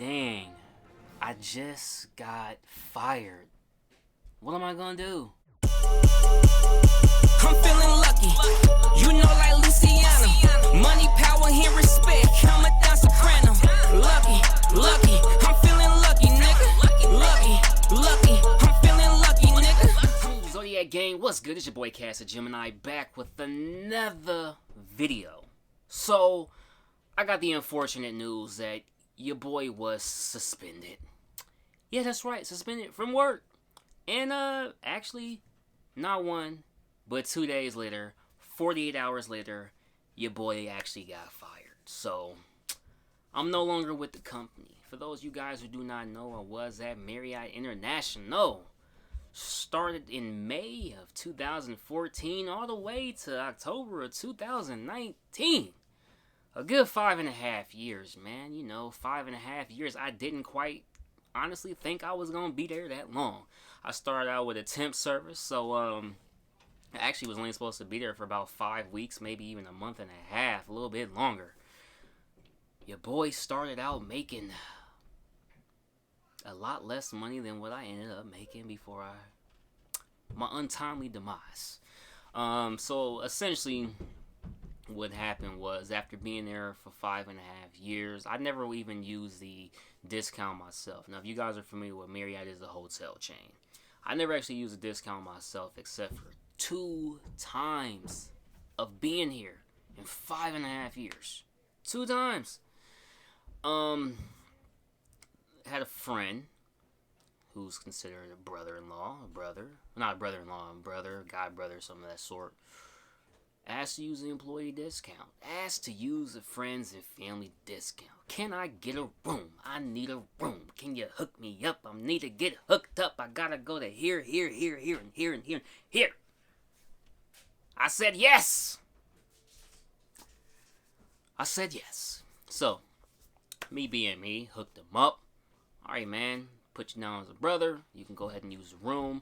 Dang, I just got fired. What am I gonna do? I'm feeling lucky, you know, like Luciana. Money, power, and respect. I'm a down soprano. Lucky, I'm feeling lucky, nigga. Lucky, I'm feeling lucky, nigga. Zodiac gang, what's good? It's your boy Cass, Gemini, back with another video. So, I got the unfortunate news that your boy was suspended. Yeah, that's right, suspended from work. And actually, not one, but 2 days later, 48 hours later, your boy actually got fired. So, I'm no longer with the company. For those of you guys who do not know, I was at Marriott International. Started in May of 2014 all the way to October of 2019. A good 5.5 years, man. You know, 5.5 years. I didn't quite honestly think I was gonna be there that long. I started out with a temp service, so I actually was only supposed to be there for about 5 weeks, maybe even a month and a half, a little bit longer. Your boy started out making a lot less money than what I ended up making before my untimely demise. So essentially, what happened was, after being there for 5.5 years, I never even used the discount myself. Now, if you guys are familiar with Marriott, is a hotel chain. I never actually used a discount myself except for 2 times of being here in 5.5 years. 2 times. Had a friend who's considered a brother-in-law, not a brother-in-law, god brother, something of that sort. Asked to use the employee discount. Asked to use a friends and family discount. Can I get a room? I need a room. Can you hook me up? I need to get hooked up. I gotta go to here, and here. I said yes. So, me being me, hooked him up. Alright, man, put you down as a brother. You can go ahead and use the room.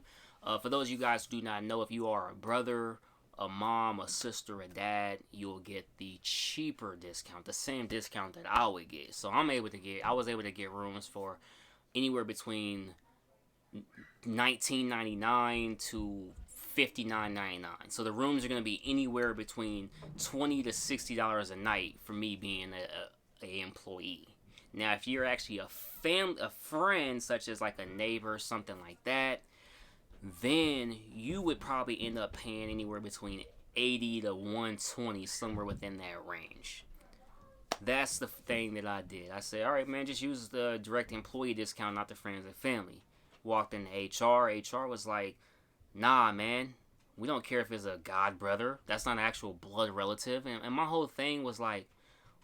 For those of you guys who do not know, if you are a brother, a mom, a sister, a dad, you'll get the cheaper discount, the same discount that I would get. So I was able to get rooms for anywhere between $19.99 to $59.99. So the rooms are going to be anywhere between $20 to $60 a night for me being a employee. Now, if you're actually a friend, such as like a neighbor, something like that, then you would probably end up paying anywhere between $80 to $120, somewhere within that range. That's the thing that I did. I said, all right, man, just use the direct employee discount, not the friends and family. Walked into HR. HR was like, nah, man, we don't care if it's a god brother. That's not an actual blood relative. And my whole thing was like,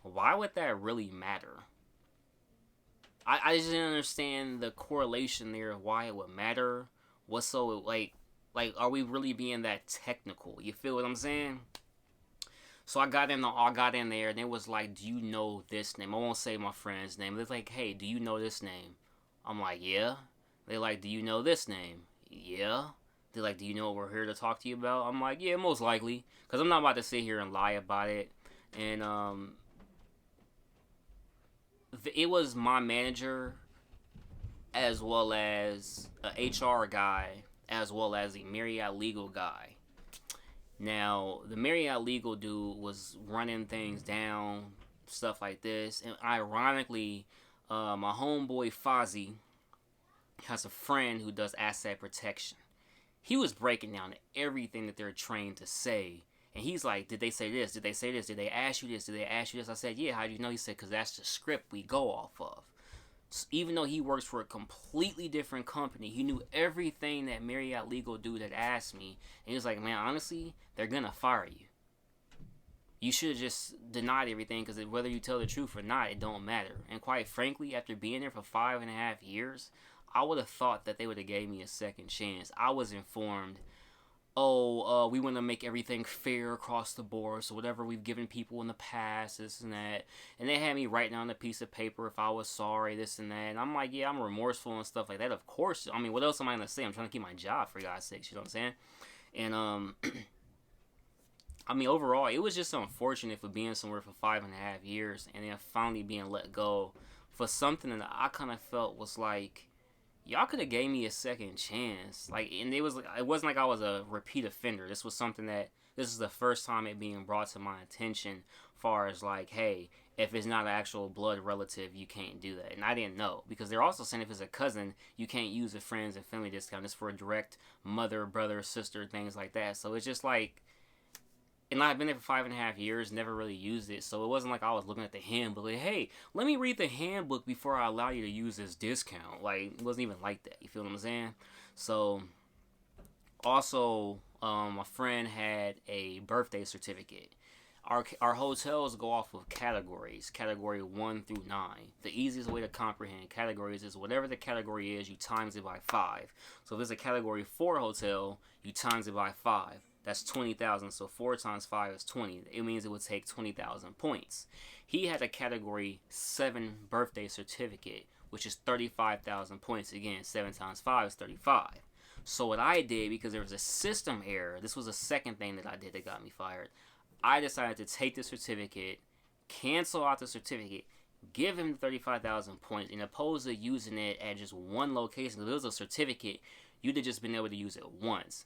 why would that really matter? I just didn't understand the correlation there of why it would matter. What's so, like, are we really being that technical? You feel what I'm saying? So I got in there, and it was like, do you know this name? I won't say my friend's name. They're like, hey, do you know this name? I'm like, yeah. They're like, do you know this name? Yeah. They're like, do you know what we're here to talk to you about? I'm like, yeah, most likely. Because I'm not about to sit here and lie about it. And, it was my manager, as well as a HR guy, as well as the Marriott legal guy. Now, the Marriott legal dude was running things down, stuff like this. And ironically, my homeboy Fozzie has a friend who does asset protection. He was breaking down everything that they're trained to say. And he's like, did they say this? Did they say this? Did they ask you this? Did they ask you this? I said, yeah, how do you know? He said, because that's the script we go off of. So even though he works for a completely different company, he knew everything that Marriott legal dude had asked me. And he was like, man, honestly, they're going to fire you. You should have just denied everything, because whether you tell the truth or not, it don't matter. And quite frankly, after being there for 5.5 years, I would have thought that they would have gave me a second chance. I was informed, we want to make everything fair across the board, so whatever we've given people in the past, this and that. And they had me write down a piece of paper if I was sorry, this and that. And I'm like, yeah, I'm remorseful and stuff like that. Of course. I mean, what else am I going to say? I'm trying to keep my job, for God's sakes, you know what I'm saying? And, I mean, overall, it was just unfortunate for being somewhere for 5.5 years and then finally being let go for something that I kind of felt was like, y'all could have gave me a second chance. Like, and it wasn't like I was a repeat offender. This was something that, this is the first time it being brought to my attention, far as like, hey, if it's not an actual blood relative, you can't do that. And I didn't know, because they're also saying if it's a cousin, you can't use a friends and family discount. It's for a direct mother, brother, sister, things like that. So it's just like, and I've been there for 5.5 years, never really used it. So it wasn't like I was looking at the handbook, like, hey, let me read the handbook before I allow you to use this discount. Like, it wasn't even like that. You feel what I'm saying? So, also, my friend had a birthday certificate. Our hotels go off of categories, category 1 through 9. The easiest way to comprehend categories is whatever the category is, you times it by 5. So if it's a category 4 hotel, you times it by 5. That's 20,000. So 4 times 5 is 20. It means it would take 20,000 points. He had a category 7 birthday certificate, which is 35,000 points. Again, 7 times 5 is 35. So what I did, because there was a system error, this was the second thing that I did that got me fired. I decided to take the certificate, cancel out the certificate, give him 35,000 points, and opposed to using it at just one location. If it was a certificate, you'd have just been able to use it once.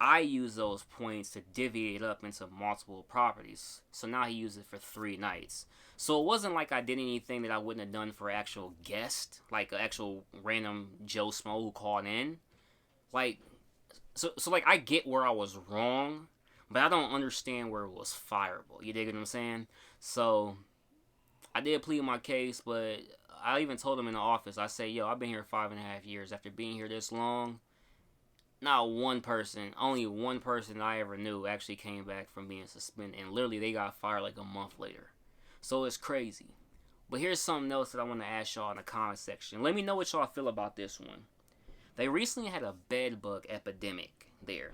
I used those points to divvy it up into multiple properties. So now he used it for 3 nights. So it wasn't like I did anything that I wouldn't have done for an actual guest, like an actual random Joe Smo who called in. Like, so like I get where I was wrong, but I don't understand where it was fireable. You dig what I'm saying? So I did plead my case, but I even told him in the office, I say, yo, I've been here 5.5 years. After being here this long, not one person, only one person I ever knew actually came back from being suspended. And literally they got fired like a month later. So it's crazy. But here's something else that I want to ask y'all in the comment section. Let me know what y'all feel about this one. They recently had a bed bug epidemic there.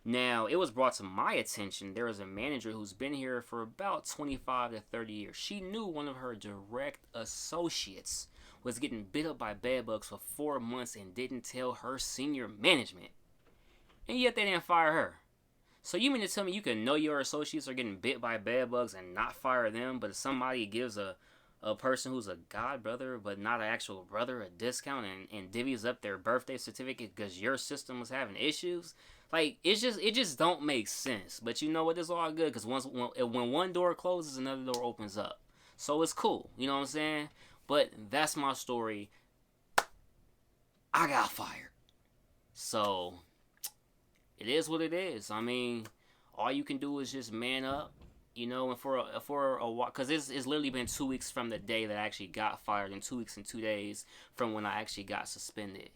Now, it was brought to my attention, there was a manager who's been here for about 25 to 30 years. She knew one of her direct associates was getting bit up by bed bugs for 4 months and didn't tell her senior management. And yet they didn't fire her. So you mean to tell me you can know your associates are getting bit by bed bugs and not fire them, but if somebody gives a person who's a god brother but not an actual brother a discount and divvies up their birthday certificate because your system was having issues? Like, it just don't make sense. But you know what? It's all good, because when one door closes, another door opens up. So it's cool. You know what I'm saying? But that's my story. I got fired. So it is what it is. I mean, all you can do is just man up. You know, and for a while, because it's literally been 2 weeks from the day that I actually got fired, and 2 weeks and 2 days from when I actually got suspended.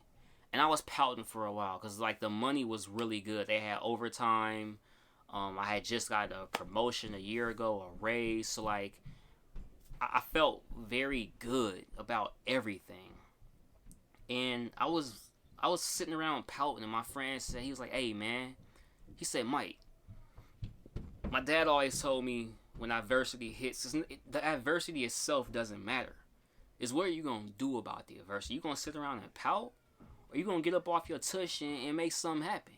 And I was pouting for a while because, like, the money was really good. They had overtime. I had just got a promotion a year ago, a raise. So, like, I felt very good about everything. And I was sitting around pouting, and my friend said, he was like, hey, man. He said, Mike, my dad always told me when adversity hits, the adversity itself doesn't matter. It's what are you going to do about the adversity. You going to sit around and pout? Or you going to get up off your tush and make something happen?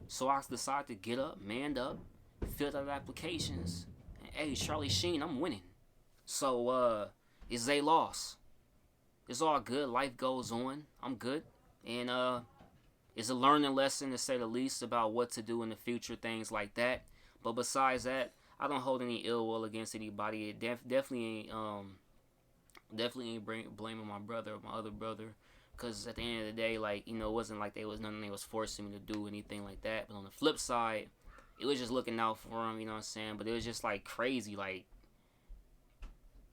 So I decided to get up, manned up, filled out applications. And hey, Charlie Sheen, I'm winning. So, it's a loss. It's all good. Life goes on. I'm good. And, it's a learning lesson, to say the least, about what to do in the future, things like that. But besides that, I don't hold any ill will against anybody. It definitely ain't blaming my brother or my other brother. Because at the end of the day, like, you know, it wasn't like nothing they was forcing me to do, anything like that. But on the flip side, it was just looking out for them, you know what I'm saying? But it was just, like, crazy, like,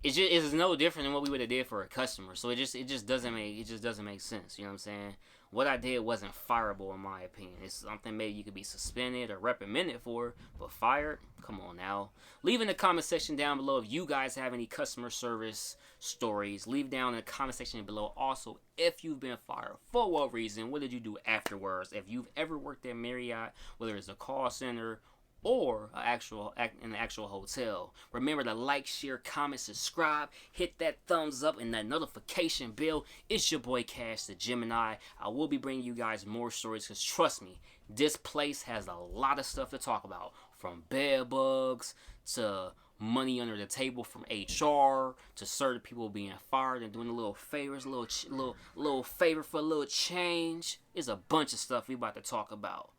it's no different than what we would have did for a customer. So it just doesn't make sense, you know what I'm saying? What I did wasn't fireable, in my opinion. It's something maybe you could be suspended or reprimanded for, but fired? Come on now. Leave in the comment section down below if you guys have any customer service stories. Leave down in the comment section below. Also, if you've been fired, for what reason? What did you do afterwards? If you've ever worked at Marriott, whether it's a call center or an actual hotel. Remember to like, share, comment, subscribe, hit that thumbs up and that notification bell. It's your boy Cash, the Gemini. I will be bringing you guys more stories, because trust me, this place has a lot of stuff to talk about, from bed bugs to money under the table from HR to certain people being fired and doing a little favors, little favor for a little change. There's a bunch of stuff we about to talk about.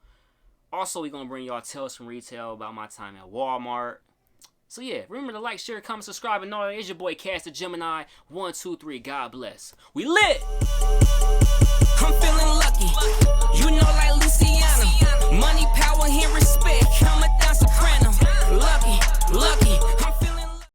Also, we gonna bring y'all tales from retail about my time at Walmart. So yeah, remember to like, share, comment, subscribe, and all that. It's your boy Cass the Gemini. 1, 2, 3. God bless. We lit. I'm feeling lucky.